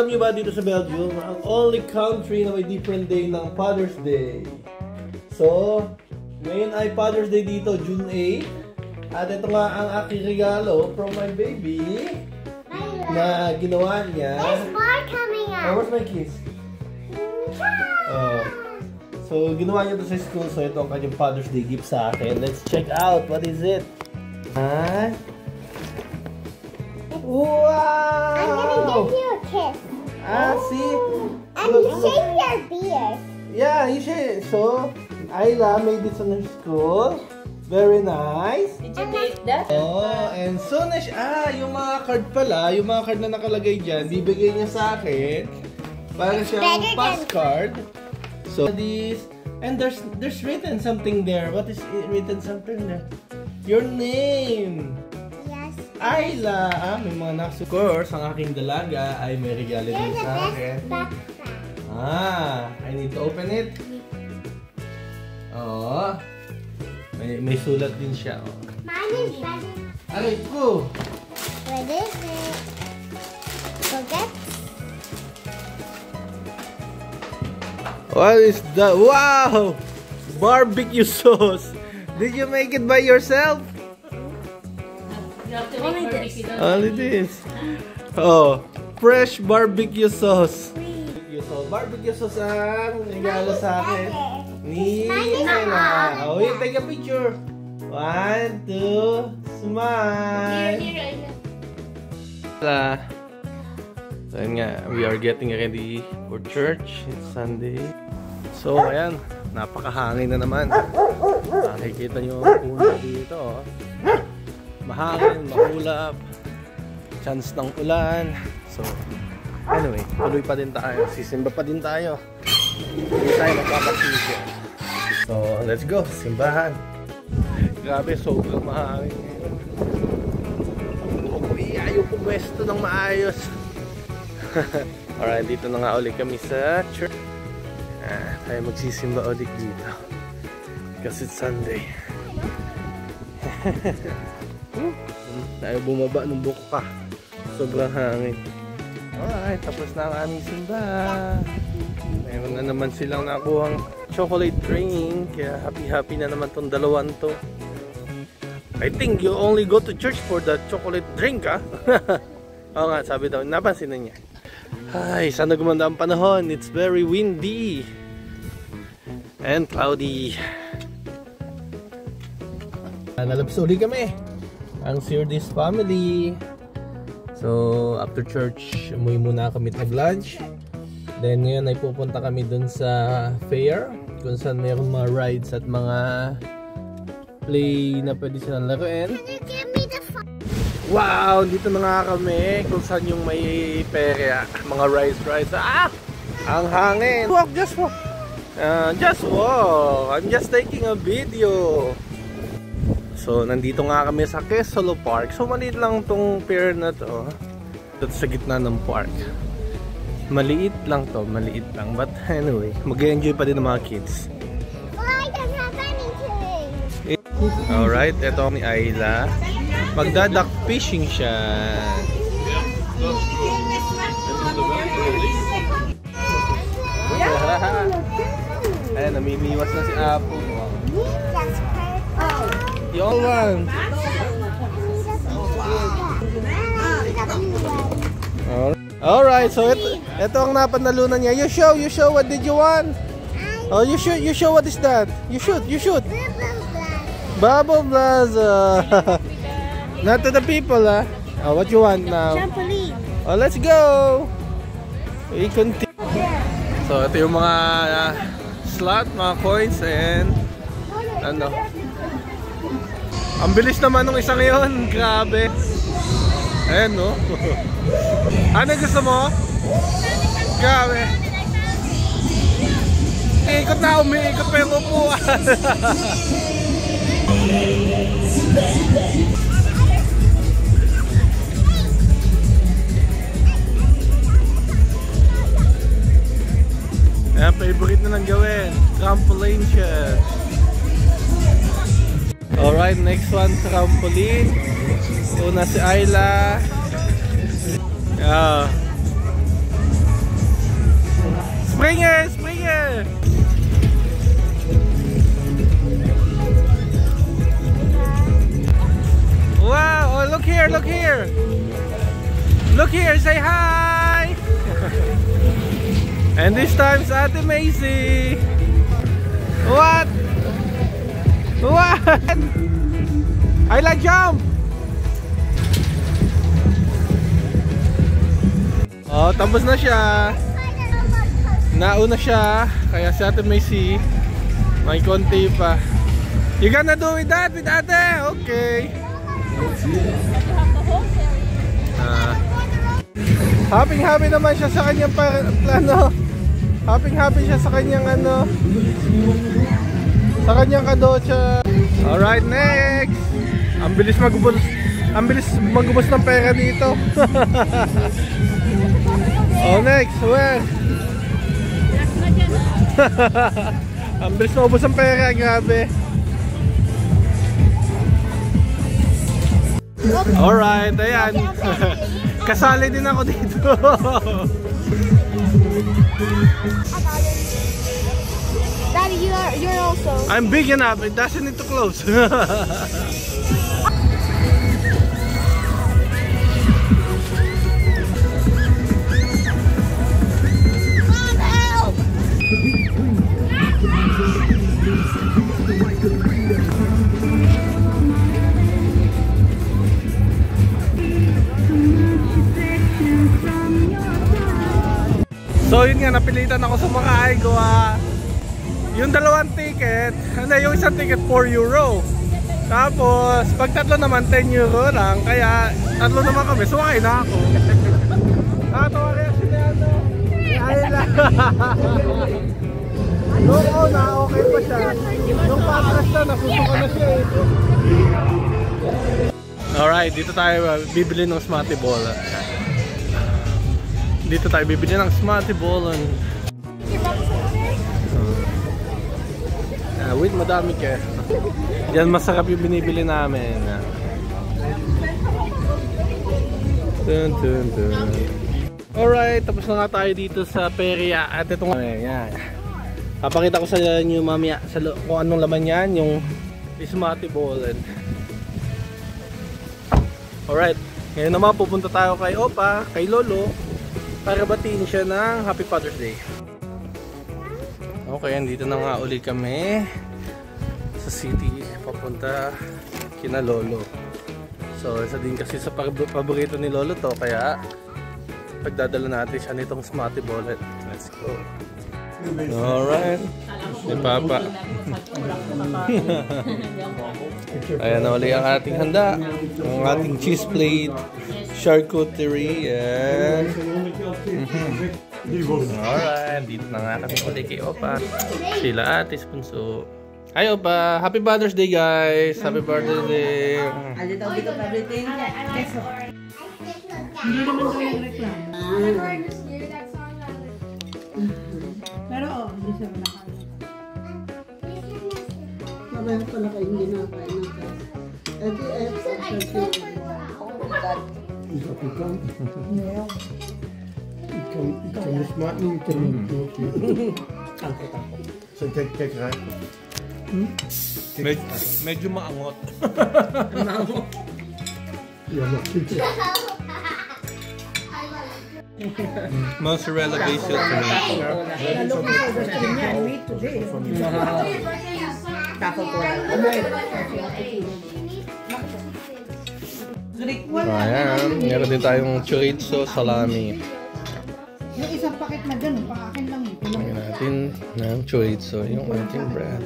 Alam niyo ba dito sa Belgium, ang only country na may different day ng Father's Day. So, ngayon ay Father's Day dito, June 8. At ito nga ang aking regalo from my baby na ginawa niya. There's more coming out. Oh, where's my kiss? So, ginawa niya ito sa school. So, ito ang kanyang Father's Day gift sa akin. Let's check out. What is it? Wow! I'm gonna give you a kiss. See? And you shave your beard. Yeah, you should. So, Ayla made this on her school. Very nice. Did you make that? Oh, and soon as, yung mga card pala, yung mga card na nakalagay dyan, bibigay niya sa akin. Para siyang pass card. So, this, and there's written something there. What is written something there? Your name. Yes. Ayla. May mga naksu. Of course, ang aking dalaga ay may regalo din sa akin. I need to open it. Oh. May sulat din siya. Oh. Mine is ready. Aray ko! What is it? Forget. What is that? Wow! Barbecue sauce! Did you make it by yourself? You have to make barbecue. Only this. Oh, fresh barbecue sauce. Barbecue sauce ang regalo sa akin. Ni Ayla. Oh, wait, take a picture. 1, 2, smile. So, yun nga, we are getting ready for church. It's Sunday. So, ayan, napakahangin na naman. Nakikita nyo ang ulap dito. Oh. Mahangin, maulap. Chance ng ulan. So, anyway, tuloy pa din tayo. Sisimba pa din tayo. Hindi tayo magpapasisya. So, let's go. Simbahan. Grabe, sobrang mahangin ngayon. Ayaw pumwesto ng maayos. Alright, dito na nga ulit kami sa church. Tayo magsisimba ulit dito. Kasi it's Sunday. Tayo bumaba ng buko pa. Sobrang hangin. Alright, tapos na ang aming simba. Mayroon na naman silang nakuhang chocolate drink. Kaya happy na naman tong dalawan to. I think you only go to church for the chocolate drink, ha? Oo nga, sabi daw, napansin na niya. Ay, sana gumanda ang panahon. It's very windy and cloudy. Nalabas uli kami ang Sirdis family. So, after church, umuwi muna kami nag-lunch. Then, ngayon ay pupunta kami dun sa fair kung saan mayroong mga rides at mga play na pwede silang laruin. Wow! Dito na nga kami kung saan yung may perya. Mga rides. Ang hangin! Walk! Just walk! Just walk! I'm just taking a video. So, nandito nga kami sa Quezolo Park. So, maliit lang tong pier na to. Dito sa gitna ng park. Maliit lang to, maliit lang. But anyway, mag-enjoy pa din ng mga kids. Well, I don't have anything. Alright, ito ni Ayla. Magdaduck fishing siya. Ayan, namimiwas na si Apo. The old one. Alright, so ito ang napanalunan niya. You show what did you want? Oh, you show what is that? You shoot. Bubble Plaza. Not to the people, ah. Oh, what you want now? Trampoline. Oh, let's go. We continue. So, ito yung mga slot, mga coins, and ano. Ang bilis naman nung isang yon, grabe. Ayan, no? Ano gusto mo? Grabe. Ikot na, umiikot pa yung upuan. Ayan, favorite na lang gawin. Trampoline siya. Alright, next one, trampoline. Una si Ayla. Springer! Springer! Wow! Oh, look here! Look here! Look here! Say hi! And this time it's Ate Macy! What? What? I like jump! Oh, tapos na siya. Nauna siya. Kaya si Ate Macy may konti pa. You gonna do with that with Ate? Okay. Happy naman siya sa kanyang plano. Happy siya sa kanyang ano. Sa kanyang kadocha. Alright, next. Ang bilis magubos ng pera dito. Oh, next, where? Ang bilis magubos ng pera, grabe. Alright, ayan. Kasali din ako dito. Daddy, you're also. I'm big enough, it doesn't need to close. So yun nga, napilitan ako sa Makay gawa yung dalawang ticket, yung isang ticket 4 euro. Tapos pag tatlo naman 10 euro lang, kaya tatlo naman kami, sumakay na ako. Nakatawa kaya sila ano, Ayla. Oo na, okay pa siya. Nung patras na, nasusuka na siya eh. Alright, dito tayo bibili ng Smarty Ball. Dito tayo bibili ng Smarty Ball. Wait, madami ka. Diyan masarap yung binibili namin. Dun, dun, dun. Alright, tapos na nga tayo dito sa Peria. At itong yan. Papakita ko sa inyo mamaya kung anong laman yan, yung Smarty Ball. Alright, ngayon naman pupunta tayo kay Opa, kay Lolo, para batiin siya ng Happy Father's Day. Okay, andito na nga uli kami sa city papunta kina Lolo. So, isa din kasi sa paborito ni Lolo to, kaya pagdadala natin siya nitong Smarty Ball. Let's go. Alright, si Papa. Ayan na uli ang ating handa, ang ating cheese plate, charcuterie, and alright, dito na nga kami ulit kay Opa, sila Ate Spunso. Hi Opa, Happy Father's Day guys, Happy Father's Day. A little bit of everything. Hindi naman tayo reklamo. Pero hindi siya nakain. Mabayan pala kayo hindi nakain ng test. Ito Ikaw mas maing so kijk raak. Medyo maangot. Maangot. Ja, maar Mozzarella basil tomato. Lalo ko sa gusto niya, wait today. Tako ko lang. Ayan, meron din tayong chorizo salami. Yung isang paket na gano'n, pang akin lang eh. Lagyan natin ng chorizo, yung ating bread.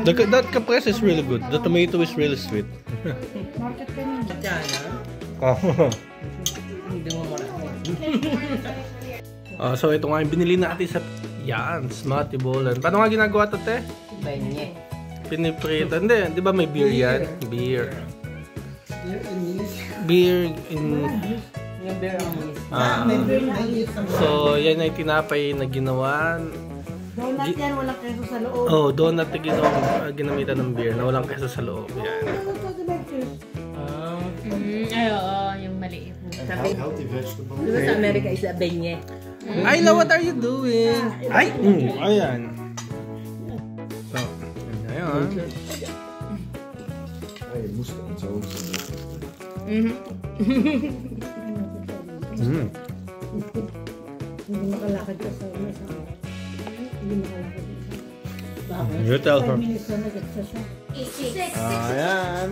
That caprese is really good. The tomato is really sweet. Market kami. Hindi mo marami. So ito nga yung binili natin sa yan, Smarty Ball. Paano nga ginagawa ito, te? Benye. Piniprito. Hindi, di ba may beer yan? Beer. Beer in... Yung beer ang So yan ay tinapay na ginawan Donut yan, walang keso sa loob. Oh, donut na ginamitan ng beer na walang keso sa loob. Yan. Ay, oo, yung maliit. Healthy vegetable. Diba sa Amerika is a benye? Ayla, what are you doing? Ay! Ayan. So, ayan. Hey, je moest het zo. Hindi makalakad ka sa una sa hindi makalakad ka sa bakit? You tell her. 5 minutes na nag-exercise. Ayan.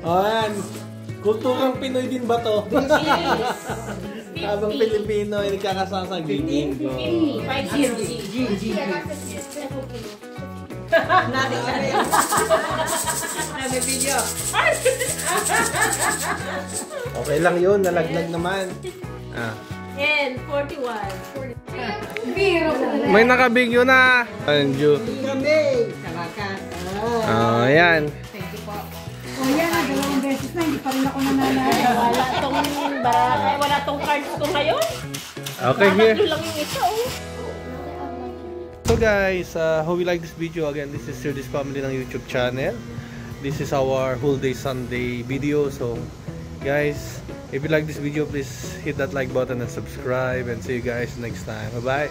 Ayan. Kulturang Pinoy din ba to? Habang Pilipino ay nagkakasasagiging ko. 5-0. Natin ka na yun. Namin video. Okay lang yun, nalaglag naman. Ah. 10, 41. Biro. May nakabigyo na. Anju. Kami. Sa wakas. Oh, ayan. O yan, dalawang beses na, hindi pa rin ako nananalo. Wala tong cards ko ngayon. Okay, here. Tatlo lang yung isa, oh. So guys, hope you like this video. Again, this is Sir This Family ng YouTube channel. This is our whole day Sunday video. So guys, if you like this video, please hit that like button and subscribe, and see you guys next time. Bye bye.